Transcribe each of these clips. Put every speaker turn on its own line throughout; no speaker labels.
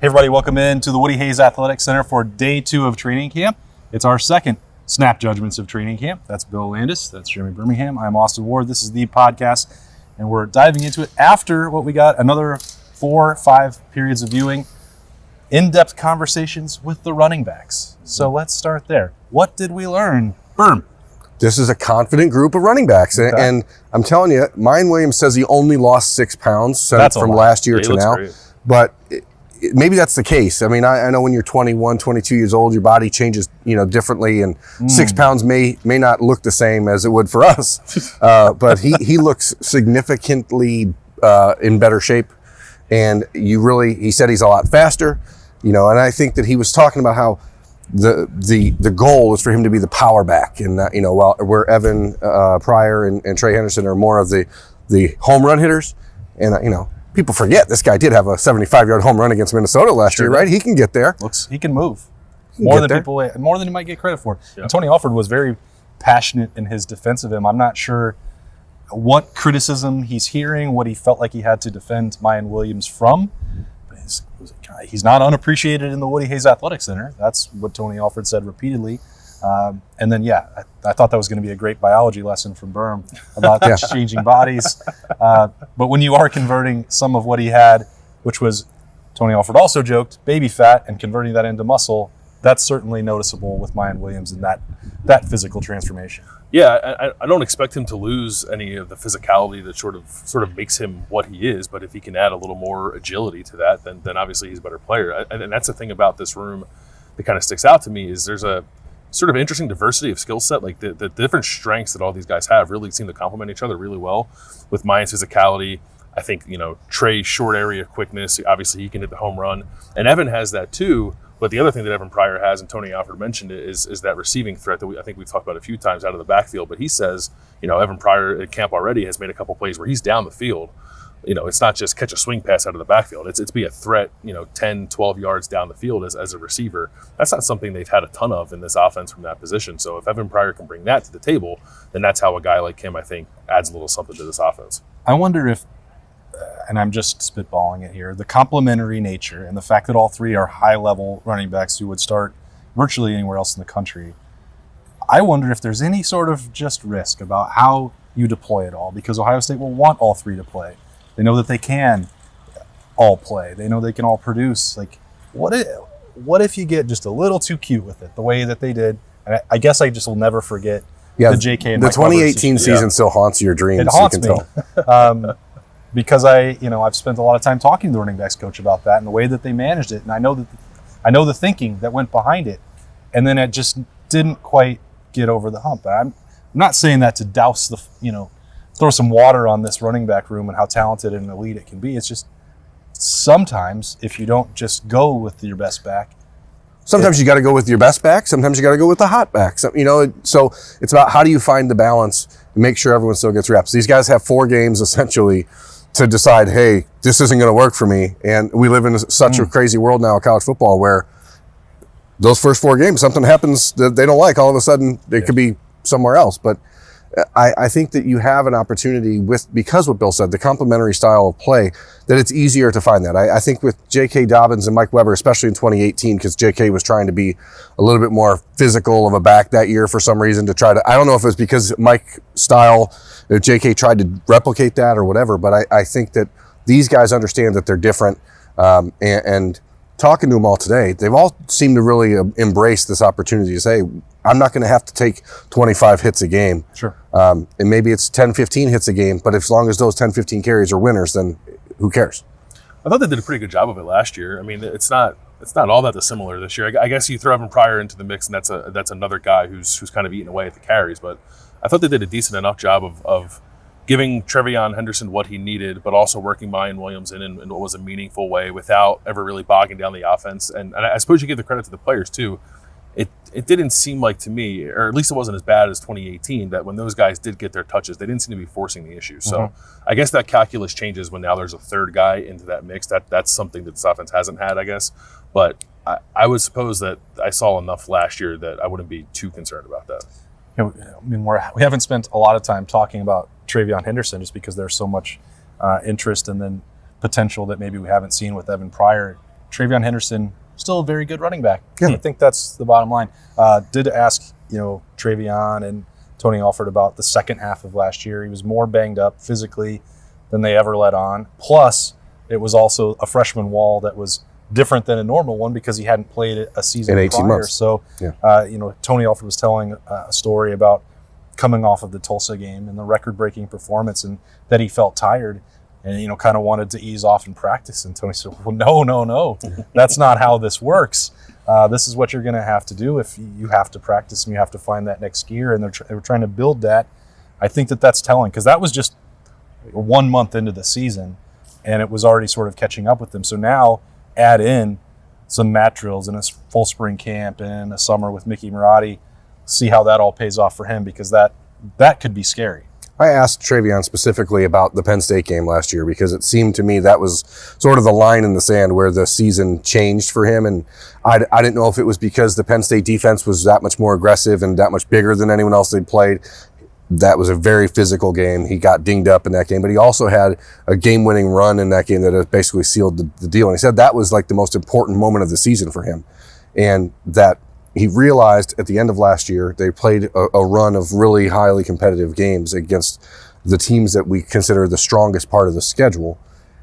Hey everybody, welcome in to the Woody Hayes Athletic Center for day 2 of training camp. It's our second Snap Judgments of training camp. That's Bill Landis, that's Jeremy Birmingham. I'm Austin Ward. This is the podcast, and we're diving into it after what we got another 4 or 5 periods of viewing, in-depth conversations with the running backs. So let's start there. What did we learn? Birm.
This is a confident group of running backs. Okay. And I'm telling you, Mayan Williams says he only lost 6 pounds from last year to now. Great. But maybe that's the case. I mean, I know when you're 21, 22 years old, your body changes, differently, and 6 pounds may not look the same as it would for us. But he looks significantly in better shape, and he said he's a lot faster, and I think that he was talking about how the goal is for him to be the power back, and where Evan Pryor and Trevion Henderson are more of the home run hitters, and people forget this guy did have a 75-yard home run against Minnesota last year, right? He can get there.
He can move more than he might get credit for. Yeah. And Tony Alford was very passionate in his defense of him. I'm not sure what criticism he's hearing, what he felt like he had to defend Mayan Williams from. But he's not unappreciated in the Woody Hayes Athletic Center. That's what Tony Alford said repeatedly. And then, I thought that was going to be a great biology lesson from Berm about changing bodies. But when you are converting some of what he had, which was, Tony Alford also joked, baby fat, and converting that into muscle, that's certainly noticeable with Mayan Williams and that physical transformation.
Yeah, I don't expect him to lose any of the physicality that sort of makes him what he is. But if he can add a little more agility to that, then obviously he's a better player. And that's the thing about this room that kind of sticks out to me is there's a sort of interesting diversity of skill set. Like the different strengths that all these guys have really seem to complement each other really well. With Mayan's physicality, I think, Trey's short area quickness, obviously he can hit the home run. And Evan has that too. But the other thing that Evan Pryor has, and Tony Alford mentioned it, is that receiving threat that I think we've talked about a few times out of the backfield. But he says, Evan Pryor at camp already has made a couple plays where he's down the field. It's not just catch a swing pass out of the backfield. It's be a threat, 10, 12 yards down the field as a receiver. That's not something they've had a ton of in this offense from that position. So if Evan Pryor can bring that to the table, then that's how a guy like him, I think, adds a little something to this offense.
I wonder if, and I'm just spitballing it here, the complementary nature and the fact that all 3 are high-level running backs who would start virtually anywhere else in the country, I wonder if there's any sort of just risk about how you deploy it all, because Ohio State will want all 3 to play. They know that they can all play. They know they can all produce. Like, what if you get just a little too cute with it, the way that they did? And I guess I just will never forget the JK and
the 2018 season still haunts your dreams.
It haunts me. Because I've spent a lot of time talking to the running backs coach about that and the way that they managed it, and I know the thinking that went behind it, and then it just didn't quite get over the hump. I'm not saying that to douse throw some water on this running back room and how talented and elite it can be. It's just sometimes if you don't just go with your best back.
Sometimes you got to go with your best back. Sometimes you got to go with the hot back. So it's about how do you find the balance and make sure everyone still gets reps. These guys have 4 games essentially to decide, hey, this isn't going to work for me. And we live in such a crazy world now of college football where those first 4 games, something happens that they don't like. All of a sudden, it could be somewhere else. But I think that you have an opportunity because what Bill said, the complementary style of play, that it's easier to find that. I think with J.K. Dobbins and Mike Weber, especially in 2018, because J.K. was trying to be a little bit more physical of a back that year for some reason I don't know if it was because Mike's style, J.K. tried to replicate that or whatever, but I think that these guys understand that they're different, and talking to them all today, they've all seemed to really embrace this opportunity to say, I'm not going to have to take 25 hits a game.
Sure.
And maybe it's 10, 15 hits a game, but as long as those 10, 15 carries are winners, then who cares?
I thought they did a pretty good job of it last year. I mean, it's not all that dissimilar this year. I guess you throw Evan Pryor into the mix, and that's another guy who's kind of eating away at the carries. But I thought they did a decent enough job of giving Trevion Henderson what he needed, but also working Mayan Williams in what was a meaningful way without ever really bogging down the offense. And I suppose you give the credit to the players too. It didn't seem like to me, or at least it wasn't as bad as 2018, that when those guys did get their touches, they didn't seem to be forcing the issue. So I guess that calculus changes when now there's a third guy into that mix. That's something that this offense hasn't had, I guess. But I would suppose that I saw enough last year that I wouldn't be too concerned about that.
We haven't spent a lot of time talking about Trevion Henderson just because there's so much interest and then potential that maybe we haven't seen with Evan Pryor Trevion Henderson, still a very good running back.
Yeah.
I think that's the bottom line. Did ask, Trevion and Tony Alford about the second half of last year. He was more banged up physically than they ever let on. Plus, it was also a freshman wall that was different than a normal one because he hadn't played a season
in 18
prior.
months.
So, Tony Alford was telling a story about coming off of the Tulsa game and the record-breaking performance, and that he felt tired and, kind of wanted to ease off in practice. And Tony said, well, no. That's not how this works. This is what you're going to have to do if you have to practice and you have to find that next gear. And they were trying to build that. I think that's telling because that was just 1 month into the season and it was already sort of catching up with them. So now add in some mat drills and a full spring camp and a summer with Mickey Marotti, see how that all pays off for him because that could be scary.
I asked Trevion specifically about the Penn State game last year because it seemed to me that was sort of the line in the sand where the season changed for him. And I didn't know if it was because the Penn State defense was that much more aggressive and that much bigger than anyone else they'd played. That was a very physical game. He got dinged up in that game, but he also had a game-winning run in that game that basically sealed the deal. And he said that was like the most important moment of the season for him. And that he realized at the end of last year, they played a run of really highly competitive games against the teams that we consider the strongest part of the schedule.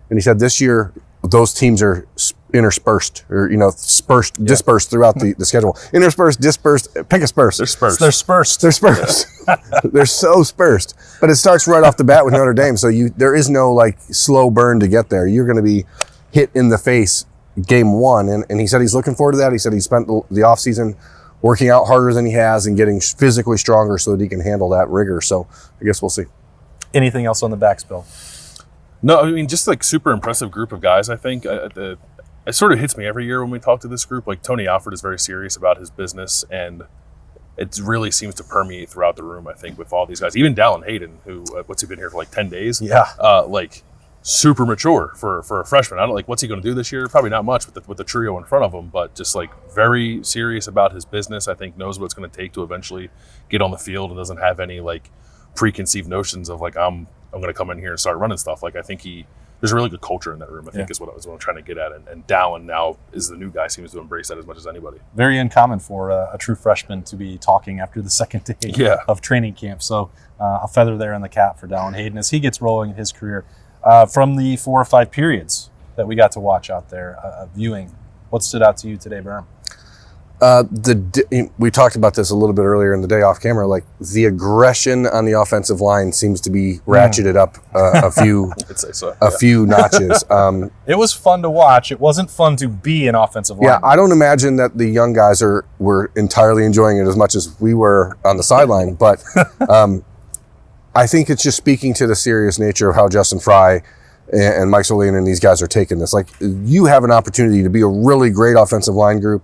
And he said this year, those teams are interspersed or, dispersed throughout the schedule. Interspersed, dispersed, pick a spurse.
They're spursed.
They're spursed.
They're spursed. They're so spursed. But it starts right off the bat with Notre Dame. So there is no slow burn to get there. You're going to be hit in the face game one. And he said he's looking forward to that. He said he spent the offseason working out harder than he has and getting physically stronger so that he can handle that rigor. So I guess we'll see.
Anything else on the backs, Bill?
No, I mean, just super impressive group of guys, I think. It sort of hits me every year when we talk to this group. Tony Alford is very serious about his business, and it really seems to permeate throughout the room, I think, with all these guys. Even Dallin Hayden, who, what's he been here for 10 days?
Yeah.
Super mature for a freshman. I don't what's he going to do this year? Probably not much with the trio in front of him, but just very serious about his business. I think knows what it's going to take to eventually get on the field and doesn't have any preconceived notions of I'm going to come in here and start running stuff. I think there's a really good culture in that room, I think is what I'm trying to get at. And Dallin now is the new guy, seems to embrace that as much as anybody.
Very uncommon for a true freshman to be talking after the second day of training camp. So a feather there in the cap for Dallin Hayden as he gets rolling in his career. From the 4 or 5 periods that we got to watch out there, viewing, what stood out to you today, Berm?
We talked about this a little bit earlier in the day off camera. The aggression on the offensive line seems to be ratcheted up a few few notches.
It was fun to watch. It wasn't fun to be an offensive line.
Yeah, I don't imagine that the young guys were entirely enjoying it as much as we were on the sideline, but I think it's just speaking to the serious nature of how Justin Fry and Mike Solian and these guys are taking this. You have an opportunity to be a really great offensive line group,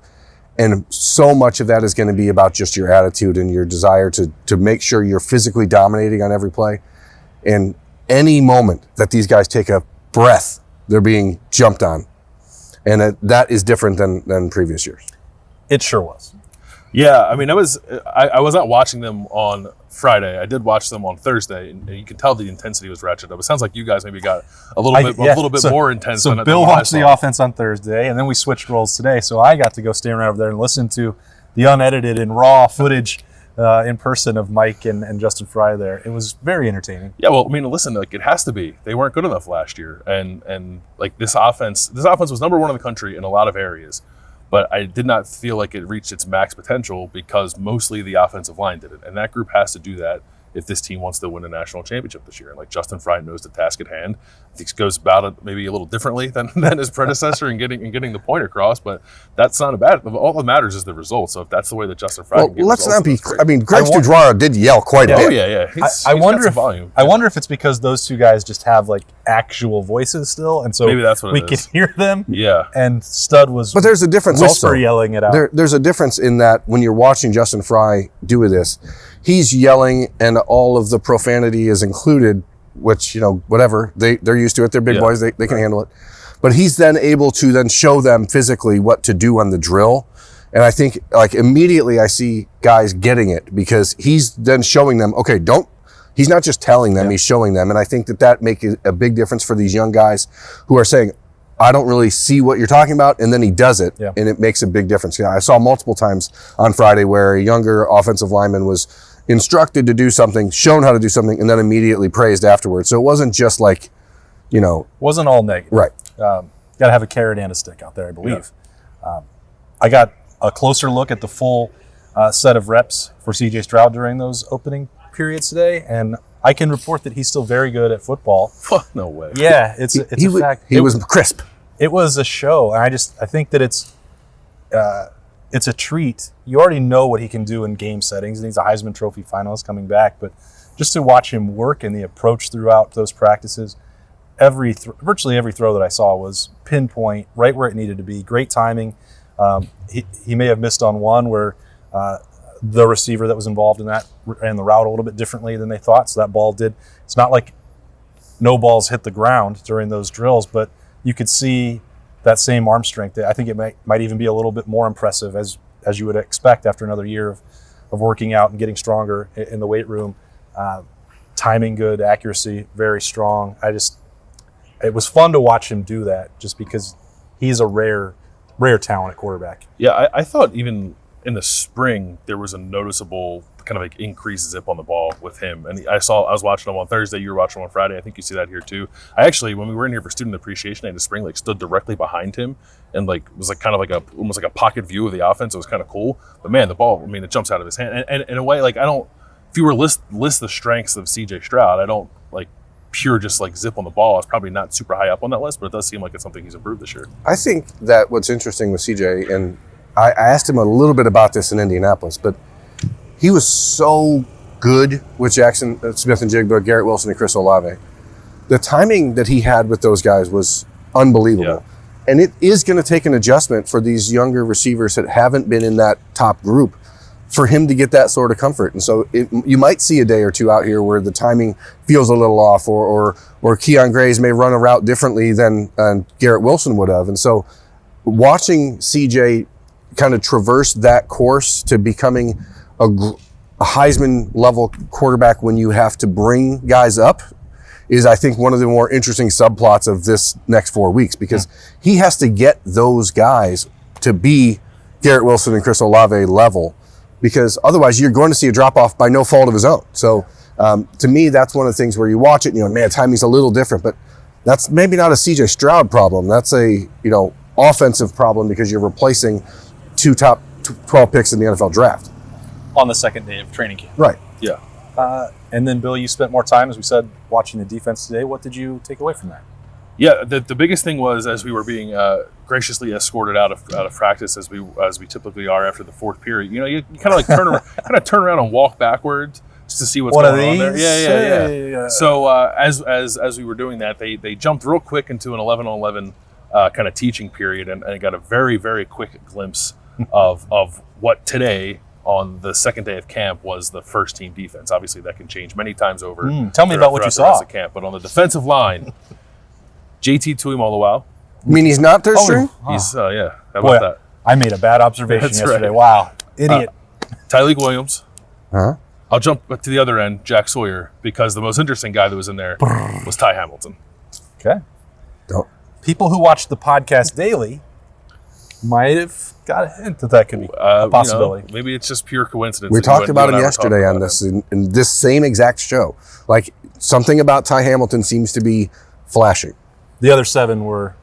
and so much of that is going to be about just your attitude and your desire to make sure you're physically dominating on every play. And any moment that these guys take a breath, they're being jumped on. And that is different than previous years.
It sure was.
Yeah, I mean, I was not watching them on Friday. I did watch them on Thursday, and you can tell the intensity was ratcheted up. It sounds like you guys maybe got a little bit more intense.
So Bill watched the offense on Thursday, and then we switched roles today. So I got to go stand right over there and listen to the unedited and raw footage in person of Mike and Justin Fry there. It was very entertaining.
Yeah, well, I mean, listen, it has to be. They weren't good enough last year, and this offense was number 1 in the country in a lot of areas. But I did not feel like it reached its max potential because mostly the offensive line did it. And that group has to do that if this team wants to win a national championship this year. And Justin Fry knows the task at hand. I think he goes about it maybe a little differently than his predecessor in getting the point across. But that's not a bad. All that matters is the result. So if that's the way that Justin Fry can get
let's
results,
not be. I mean, Greg Studrara did yell quite a bit.
Oh yeah.
I wonder if it's because those two guys just have actual voices still, and so
maybe that's what
we can hear them.
Yeah.
And Stud was.
But there's a difference also.
Yelling it out.
There's a difference in that when you're watching Justin Fry do this, he's yelling and all of the profanity is included, which, whatever. They're used to it. They're big boys. They can handle it. But he's then able to then show them physically what to do on the drill. And I think immediately I see guys getting it because he's then showing them, okay, he's not just telling them, he's showing them. And I think that makes a big difference for these young guys who are saying, I don't really see what you're talking about, and then he does it,
Yeah.
and it makes a big difference. I saw multiple times on Friday where a younger offensive lineman was instructed to do something, shown how to do something, and then immediately praised afterwards. So it wasn't just like,
Wasn't all negative.
right.
Got to have a carrot and a stick out there, I believe. I got a closer look at the full set of reps for C.J. Stroud during those opening periods today, and I can report that he's still very good at football.
No way.
Yeah, it's a fact.
He was crisp.
It was a show, and I think that it's a treat. You already know what he can do in game settings, and he's a Heisman Trophy finalist coming back. But just to watch him work and the approach throughout those practices, virtually every throw that I saw was pinpoint, right where it needed to be. Great timing. He may have missed on one where the receiver that was involved in that ran the route a little bit differently than they thought, so that ball did. It's not like no balls hit the ground during those drills, but you could see that same arm strength. I think it might even be a little bit more impressive as you would expect after another year of working out and getting stronger in the weight room. Timing good, accuracy very strong. It was fun to watch him do that just because he's a rare talent at quarterback.
Yeah, I thought even in the spring there was a noticeable kind of like increased zip on the ball with him. And I was watching him on Thursday, you were watching him on Friday. I think you see that here too. I actually, when we were in here for student appreciation day in the spring, like stood directly behind him and like was like kind of like almost like a pocket view of the offense. It was kind of cool. But man, the ball, I mean, it jumps out of his hand. And in a way, like if you were list the strengths of CJ Stroud, I don't like pure just like zip on the ball. It's probably not super high up on that list, but it does seem like it's something he's improved this year.
I think that what's interesting with CJ, and I asked him a little bit about this in Indianapolis, but he was so good with Jackson Smith and Jigba, Garrett Wilson, and Chris Olave. The timing that he had with those guys was unbelievable.
Yeah.
And it is going to take an adjustment for these younger receivers that haven't been in that top group for him to get that sort of comfort. And so you might see a day or two out here where the timing feels a little off, or Keon Grays may run a route differently than Garrett Wilson would have. And so watching CJ kind of traverse that course to becoming a Heisman level quarterback when you have to bring guys up is, I think, one of the more interesting subplots of this next 4 weeks, because he has to get those guys to be Garrett Wilson and Chris Olave level, because otherwise you're going to see a drop off by no fault of his own. So to me, that's one of the things where you watch it and man, timing's a little different, but that's maybe not a CJ Stroud problem. That's a, offensive problem, because you're replacing 2 top 12 picks in the NFL draft.
On the second day of training camp.
Right.
Yeah.
And then, Bill, you spent more time, as we said, watching the defense today. What did you take away from that?
Yeah, the biggest thing was, as we were being graciously escorted out of practice, as we typically are after the fourth period, you kind of like turn around and walk backwards just to see what's going on there. Yeah. So as we were doing that, they jumped real quick into an 11-on-11 kind of teaching period, and I got a very, very quick glimpse of what today, on the second day of camp, was the first team defense. Obviously, that can change many times over.
Tell me about what you saw.
Camp, but on the defensive line, JT Tuimoloau.
You mean he's not third string?
He's How about that?
I made a bad observation yesterday.
Right.
Wow, idiot.
Tyleek Williams.
Huh?
I'll jump to the other end, Jack Sawyer, because the most interesting guy that was in there was Ty Hamilton.
Okay.
Don't.
People who watch the podcast daily might have got a hint that could be a possibility.
Maybe it's just pure coincidence.
We talked about him yesterday on this in this same exact show. Like, something about Ty Hamilton seems to be flashing.
The other 7 were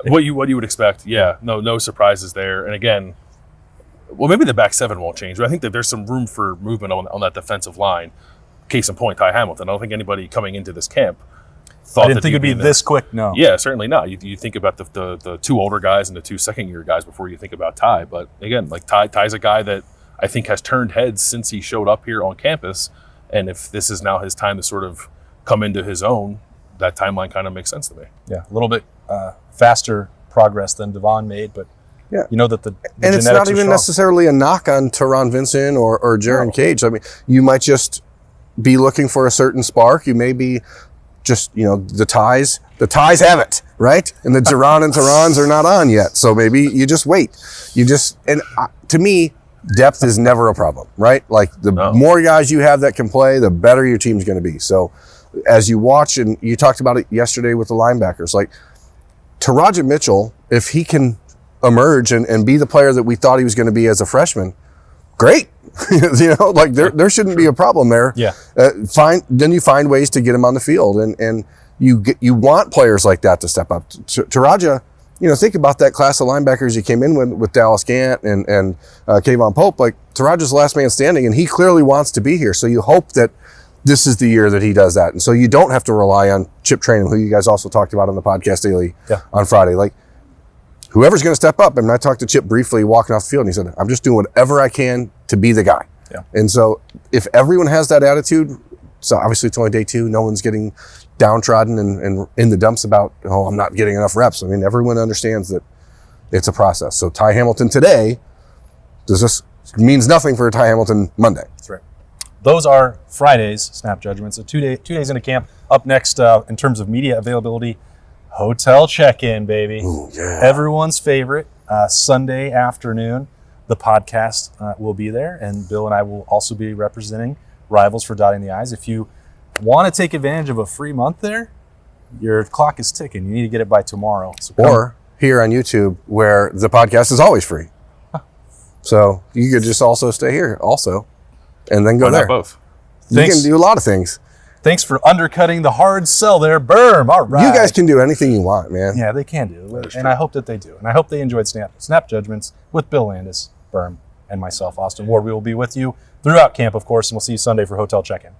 what you would expect. Yeah, no surprises there. And again, well, maybe the back 7 won't change, but I think that there's some room for movement on that defensive line. Case in point, Ty Hamilton. I don't think anybody coming into this camp thought
I didn't think it'd be this quick. No.
Yeah, certainly not. You think about the 2 older guys and the 2 second-year guys before you think about Ty. But again, like Ty's a guy that I think has turned heads since he showed up here on campus. And if this is now his time to sort of come into his own, that timeline kind of makes sense to me.
Yeah, a little bit faster progress than Devon made, but
yeah,
you know that the
and it's not even necessarily a knock on Teron Vincent or Jaron Cage. I mean, you might just be looking for a certain spark. You may be just, the ties have it, right? And the Teron and Terons are not on yet. So maybe you just wait. To me, depth is never a problem, right? Like, the more guys you have that can play, the better your team's going to be. So as you watch, and you talked about it yesterday with the linebackers, like, Teradja Mitchell, if he can emerge and be the player that we thought he was going to be as a freshman, great. Like there shouldn't be a problem there.
Yeah.
Then you find ways to get him on the field, and you want players like that to step up. Teradja, think about that class of linebackers you came in with Dallas Gant and Kayvon Pope. Like, Teradja's the last man standing, and he clearly wants to be here. So you hope that this is the year that he does that. And so you don't have to rely on Chip Trainum, who you guys also talked about on the podcast daily on Friday. Like, whoever's going to step up. And I talked to Chip briefly walking off the field, and he said, I'm just doing whatever I can to be the guy.
Yeah.
And so if everyone has that attitude, so obviously it's only day 2, no one's getting downtrodden and in the dumps about, I'm not getting enough reps. I mean, everyone understands that it's a process. So Ty Hamilton today means nothing for Ty Hamilton Monday.
That's right. Those are Friday's snap judgments. So 2 days into camp. Up next, in terms of media availability, hotel check-in, baby.
Ooh, yeah.
Everyone's favorite. Sunday afternoon, the podcast will be there, and Bill and I will also be representing Rivals for Dotting the I's. If you want to take advantage of a free month there, your clock is ticking. You need to get it by tomorrow. So
or here on YouTube, where the podcast is always free. So you could just also stay here also, and then go there.
Both.
You can do a lot of things.
Thanks for undercutting the hard sell there, Berm. All right.
You guys can do anything you want, man.
Yeah, they can do. And I hope that they do. And I hope they enjoyed Snap Judgments with Bill Landis, Berm, and myself, Austin Ward. We will be with you throughout camp, of course, and we'll see you Sunday for Hotel Check-In.